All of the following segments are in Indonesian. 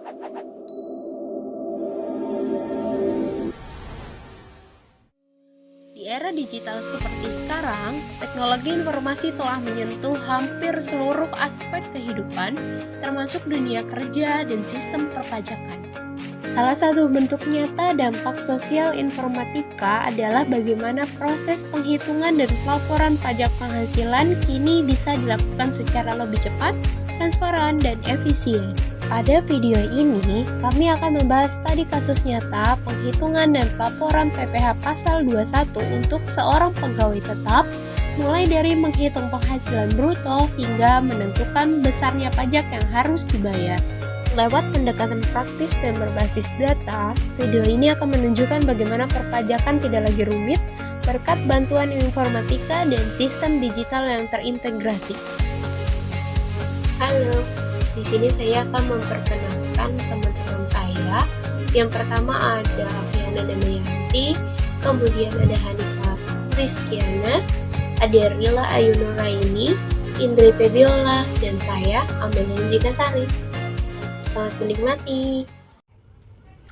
Di era digital seperti sekarang, teknologi informasi telah menyentuh hampir seluruh aspek kehidupan, termasuk dunia kerja dan sistem perpajakan. Salah satu bentuk nyata dampak sosial informatika adalah bagaimana proses penghitungan dan pelaporan pajak penghasilan kini bisa dilakukan secara lebih cepat, transparan, dan efisien. Pada video ini, kami akan membahas studi kasus nyata penghitungan dan pelaporan PPh Pasal 21 untuk seorang pegawai tetap, mulai dari menghitung penghasilan bruto hingga menentukan besarnya pajak yang harus dibayar. Lewat pendekatan praktis dan berbasis data, video ini akan menunjukkan bagaimana perpajakan tidak lagi rumit berkat bantuan informatika dan sistem digital yang terintegrasi. Halo, di sini saya akan memperkenalkan teman-teman saya. Yang pertama ada Aviana Damayanti, kemudian ada Hanifah Rizkiana, ada Rila Ayunuraini, Indri Febiola, dan saya Amelia Jikasari. Selamat menikmati.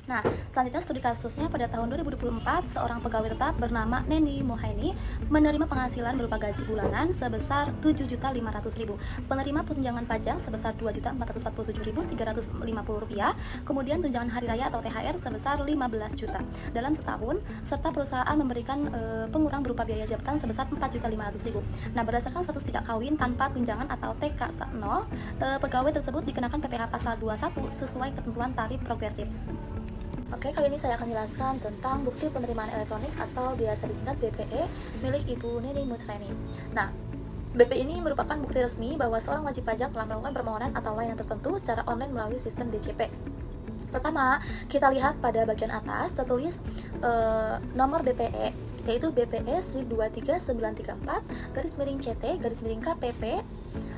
Nah, selanjutnya studi kasusnya pada tahun 2024, seorang pegawai tetap bernama Neni Mohaini menerima penghasilan berupa gaji bulanan sebesar Rp7.500.000, penerima tunjangan pajak sebesar Rp2.447.350, kemudian tunjangan hari raya atau THR sebesar Rp15 juta dalam setahun, serta perusahaan memberikan pengurang berupa biaya jabatan sebesar Rp4.500.000. Nah, berdasarkan status tidak kawin tanpa tunjangan atau TK0, pegawai tersebut dikenakan PPh Pasal 21 sesuai ketentuan tarif progresif. Oke, kali ini saya akan jelaskan tentang bukti penerimaan elektronik atau biasa disingkat BPE milik Ibu Neni Musraini. Nah, BPE ini merupakan bukti resmi bahwa seorang wajib pajak telah melakukan permohonan atau layanan tertentu secara online melalui sistem DJP. Pertama, kita lihat pada bagian atas tertulis nomor BPE, yaitu BPE 123934-CT-KPP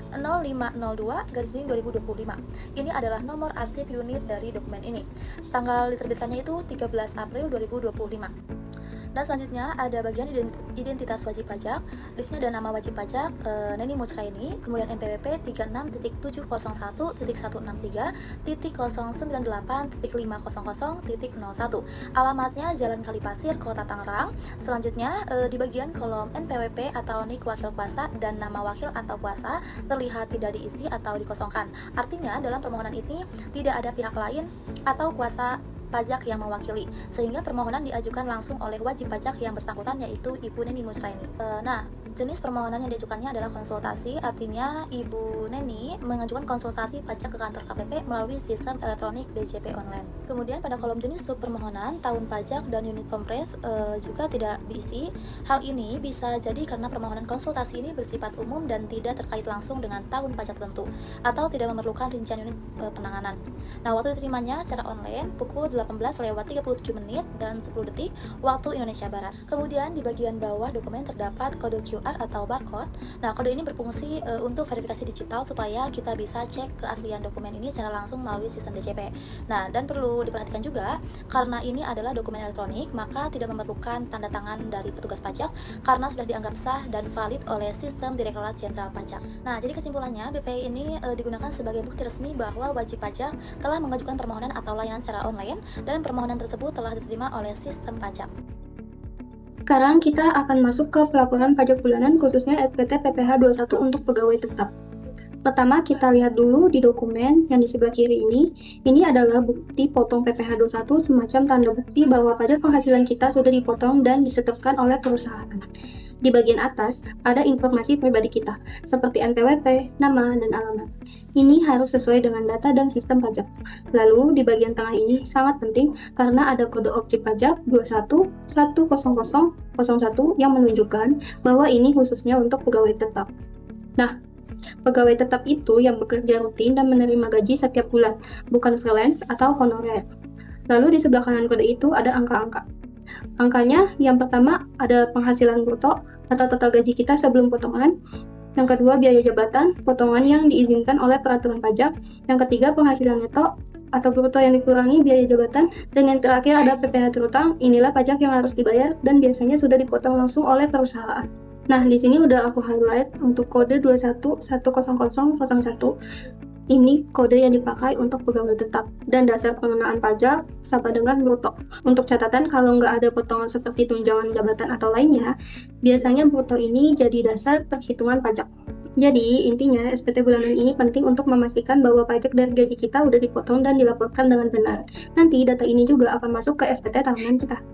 0502-2025. Ini adalah nomor arsip unit dari dokumen ini. Tanggal diterbitkannya itu 13 April 2025. Dan selanjutnya ada bagian identitas wajib pajak. Di sini ada nama wajib pajak Neni Musraini, kemudian NPWP 36.701.163.098.500.01. Alamatnya Jalan Kalipasir, Kota Tangerang. Selanjutnya di bagian kolom NPWP atau NIK wakil kuasa dan nama wakil atau kuasa terlihat tidak diisi atau dikosongkan. Artinya dalam permohonan ini tidak ada pihak lain atau kuasa pajak yang mewakili, sehingga permohonan diajukan langsung oleh wajib pajak yang bersangkutan, yaitu Ibu Neni Musraini. Nah, jenis permohonan yang diajukannya adalah konsultasi, artinya Ibu Neni mengajukan konsultasi pajak ke kantor KPP melalui sistem elektronik DJP online. Kemudian pada kolom jenis sub permohonan, tahun pajak dan unit kompres juga tidak diisi. Hal ini bisa jadi karena permohonan konsultasi ini bersifat umum dan tidak terkait langsung dengan tahun pajak tertentu, atau tidak memerlukan rincian unit penanganan. Nah, waktu diterimanya secara online pukul 18:37 dan 10 detik waktu Indonesia Barat. Kemudian di bagian bawah dokumen terdapat kode QR atau barcode. Nah, kode ini berfungsi untuk verifikasi digital supaya kita bisa cek keaslian dokumen ini secara langsung melalui sistem DJP. Nah, dan perlu diperhatikan juga karena ini adalah dokumen elektronik, maka tidak memerlukan tanda tangan dari petugas pajak karena sudah dianggap sah dan valid oleh sistem Direktorat Jenderal Pajak. Nah, jadi kesimpulannya BPI ini digunakan sebagai bukti resmi bahwa wajib pajak telah mengajukan permohonan atau layanan secara online dan permohonan tersebut telah diterima oleh sistem pajak. Sekarang kita akan masuk ke pelaporan pajak bulanan khususnya SPT PPh 21 untuk pegawai tetap. Pertama, kita lihat dulu di dokumen yang di sebelah kiri ini. Ini adalah bukti potong PPh 21, semacam tanda bukti bahwa pajak penghasilan kita sudah dipotong dan disetorkan oleh perusahaan. Di bagian atas ada informasi pribadi kita, seperti NPWP, nama, dan alamat. Ini harus sesuai dengan data dan sistem pajak. Lalu di bagian tengah ini sangat penting karena ada kode objek pajak 2110001 yang menunjukkan bahwa ini khususnya untuk pegawai tetap. Nah, pegawai tetap itu yang bekerja rutin dan menerima gaji setiap bulan, bukan freelance atau honorer. Lalu di sebelah kanan kode itu ada angka-angka. Angkanya, yang pertama ada penghasilan bruto atau total gaji kita sebelum potongan. Yang kedua, biaya jabatan, potongan yang diizinkan oleh peraturan pajak. Yang ketiga, penghasilan neto atau bruto yang dikurangi biaya jabatan. Dan yang terakhir ada PPh terutang, inilah pajak yang harus dibayar dan biasanya sudah dipotong langsung oleh perusahaan. Nah, di sini udah aku highlight untuk kode 2110001. Ini kode yang dipakai untuk pegawai tetap, dan dasar pengenaan pajak sama dengan bruto. Untuk catatan, kalau nggak ada potongan seperti tunjangan jabatan atau lainnya, biasanya bruto ini jadi dasar perhitungan pajak. Jadi, intinya SPT bulanan ini penting untuk memastikan bahwa pajak dari gaji kita udah dipotong dan dilaporkan dengan benar. Nanti data ini juga akan masuk ke SPT tahunan kita.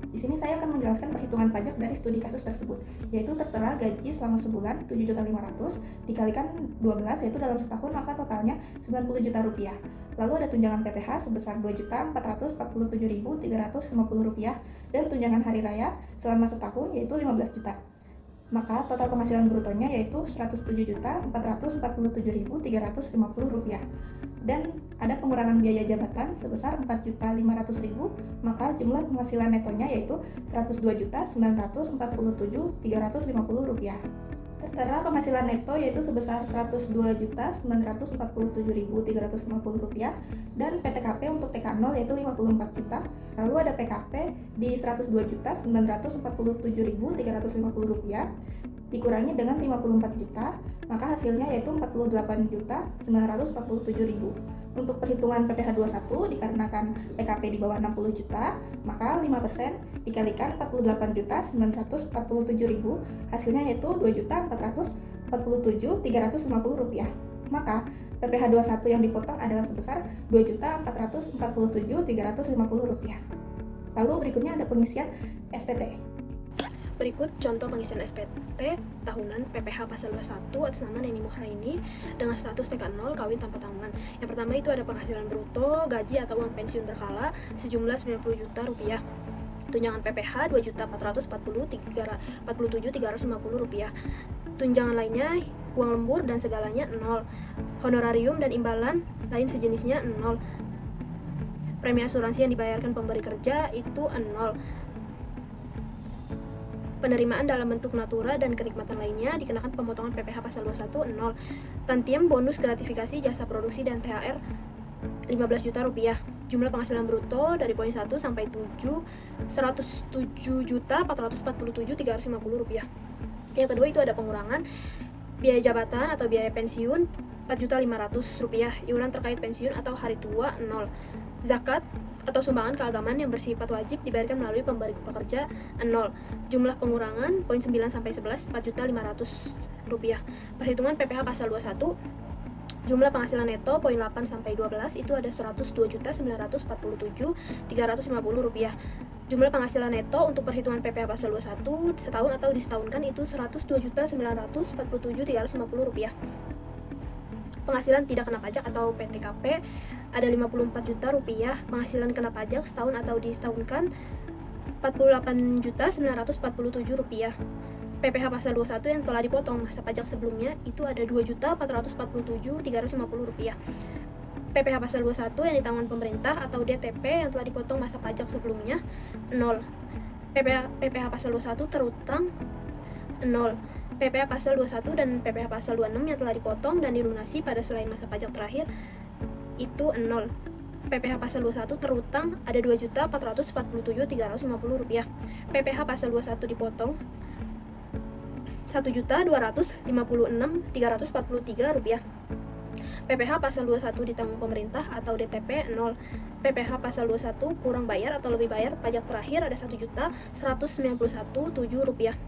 Di sini saya akan menjelaskan perhitungan pajak dari studi kasus tersebut, yaitu tertera gaji selama sebulan 7.500.000 dikalikan 12, yaitu dalam setahun, maka totalnya 90 juta rupiah. Lalu ada tunjangan PPh sebesar 2.447.350 rupiah dan tunjangan hari raya selama setahun yaitu 15 juta. Maka total penghasilan brutonya yaitu 107.447.350 rupiah. Dan ada pengurangan biaya jabatan sebesar 4.500.000, maka jumlah penghasilan netonya yaitu 102.947.350 rupiah. Tertera penghasilan neto yaitu sebesar 102.947.350 rupiah dan PTKP untuk TK0 yaitu 54 juta. Lalu ada PKP di 102.947.350 rupiah dikurangi dengan 54 juta, maka hasilnya yaitu 48.947.000. Untuk perhitungan PPh 21 dikarenakan PKP di bawah 60 juta, maka 5% dikalikan 48.947.000, hasilnya yaitu 2.447.350 rupiah. Maka PPh 21 yang dipotong adalah sebesar 2.447.350 rupiah. Lalu berikutnya ada pengisian SPT. Berikut contoh pengisian SPT tahunan PPh pasal 21 atas nama Neni Muhraini dengan status TK0 kawin tanpa tanggungan. Yang pertama itu ada penghasilan bruto, gaji atau uang pensiun berkala sejumlah 90 juta rupiah. Tunjangan PPh 2.447.350 rupiah. Tunjangan lainnya uang lembur dan segalanya 0. Honorarium dan imbalan lain sejenisnya 0. Premi asuransi yang dibayarkan pemberi kerja itu 0. Penerimaan dalam bentuk natura dan kenikmatan lainnya dikenakan pemotongan PPh pasal 21 0. Tantiem, bonus, gratifikasi, jasa produksi dan THR 15 juta rupiah. Jumlah penghasilan bruto dari poin 1 sampai 7 107.447.350 rupiah. Yang kedua itu ada pengurangan biaya jabatan atau biaya pensiun 4.500.000 rupiah. Iuran terkait pensiun atau hari tua 0. Zakat atau sumbangan keagamaan yang bersifat wajib dibayarkan melalui pemberi pekerja 0. Jumlah pengurangan poin 9 sampai 11 4.500.000 rupiah. Perhitungan PPh pasal 21. Jumlah penghasilan neto poin 8 sampai 12 itu ada 102.947.350 rupiah. Jumlah penghasilan neto untuk perhitungan PPh pasal 21 setahun atau disetahunkan itu 102.947.350 rupiah. Penghasilan tidak kena pajak atau PTKP ada 54 juta rupiah. Penghasilan kena pajak setahun atau disetahunkan 48.947 rupiah. PPh pasal 21 yang telah dipotong masa pajak sebelumnya itu ada 2.447.350 rupiah. PPh pasal 21 yang ditanggung pemerintah atau DTP yang telah dipotong masa pajak sebelumnya 0. PPh pasal 21 terutang 0. PPh pasal 21 dan PPh pasal 26 yang telah dipotong dan dilunasi pada selain masa pajak terakhir itu 0. PPh pasal 21 terutang ada 2.447.350 rupiah. PPh pasal 21 dipotong 1.256.343 rupiah. PPh pasal 21 ditanggung pemerintah atau DTP 0. PPh pasal 21 kurang bayar atau lebih bayar pajak terakhir ada 1.191.7 rupiah.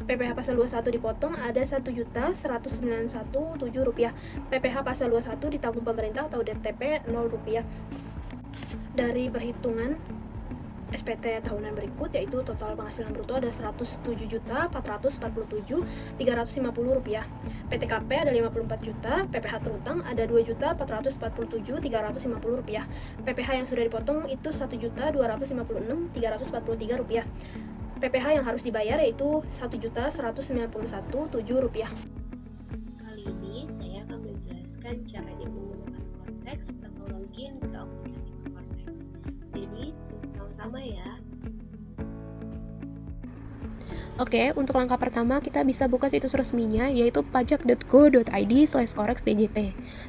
PPh pasal 21 dipotong ada 1.191.7 rupiah. PPh pasal 21 ditanggung pemerintah atau DTP 0 rupiah. Dari perhitungan SPT tahunan berikut yaitu total penghasilan bruto ada 107.447.350 rupiah. PTKP ada 54 juta, PPh terutang ada 2.447.350 rupiah. PPh yang sudah dipotong itu 1.256.343 rupiah. PPh yang harus dibayar yaitu 1.191.7 rupiah. Kali ini saya akan menjelaskan caranya menggunakan Cortex atau login ke aplikasi Cortex. Jadi sama-sama ya. Oke, untuk langkah pertama kita bisa buka situs resminya yaitu pajak.go.id/corexdjp.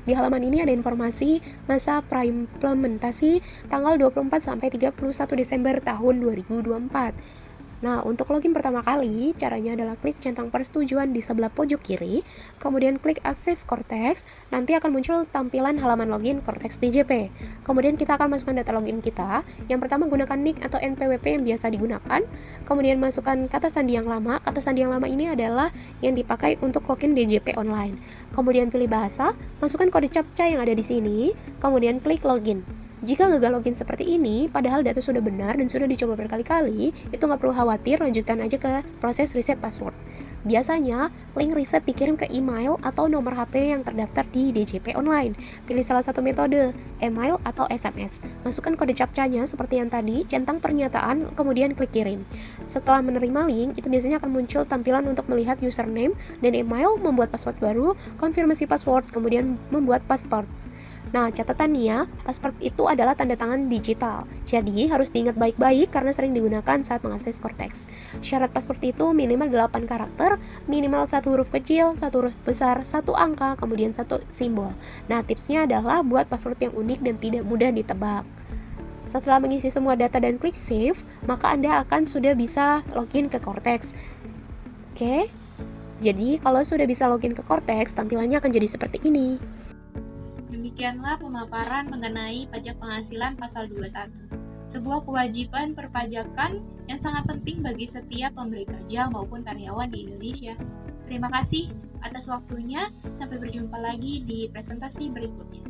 Di halaman ini ada informasi masa pra-implementasi tanggal 24 sampai 31 Desember tahun 2024. Nah, untuk login pertama kali, caranya adalah klik centang persetujuan di sebelah pojok kiri, kemudian klik akses Cortex, nanti akan muncul tampilan halaman login Cortex DJP. Kemudian kita akan masukkan data login kita. Yang pertama gunakan nick atau NPWP yang biasa digunakan, kemudian masukkan kata sandi yang lama. Kata sandi yang lama ini adalah yang dipakai untuk login DJP online. Kemudian pilih bahasa, masukkan kode CAPTCHA yang ada di sini, kemudian klik login. Jika gagal login seperti ini, padahal data sudah benar dan sudah dicoba berkali-kali, itu nggak perlu khawatir, lanjutkan aja ke proses reset password. Biasanya, link reset dikirim ke email atau nomor HP yang terdaftar di DJP online. Pilih salah satu metode, email atau SMS. Masukkan kode CAPTCHA-nya seperti yang tadi, centang pernyataan, kemudian klik kirim. Setelah menerima link, itu biasanya akan muncul tampilan untuk melihat username dan email, membuat password baru, konfirmasi password, kemudian membuat password. Nah, catatan nih ya, paspor itu adalah tanda tangan digital. Jadi, harus diingat baik-baik karena sering digunakan saat mengakses Cortex. Syarat paspor itu minimal 8 karakter, minimal 1 huruf kecil, 1 huruf besar, 1 angka, kemudian 1 simbol. Nah, tipsnya adalah buat password yang unik dan tidak mudah ditebak. Setelah mengisi semua data dan klik save, maka Anda akan sudah bisa login ke Cortex. Oke? Jadi, kalau sudah bisa login ke Cortex, tampilannya akan jadi seperti ini. Demikianlah pemaparan mengenai pajak penghasilan pasal 21. Sebuah kewajiban perpajakan yang sangat penting bagi setiap pemberi kerja maupun karyawan di Indonesia. Terima kasih atas waktunya, sampai berjumpa lagi di presentasi berikutnya.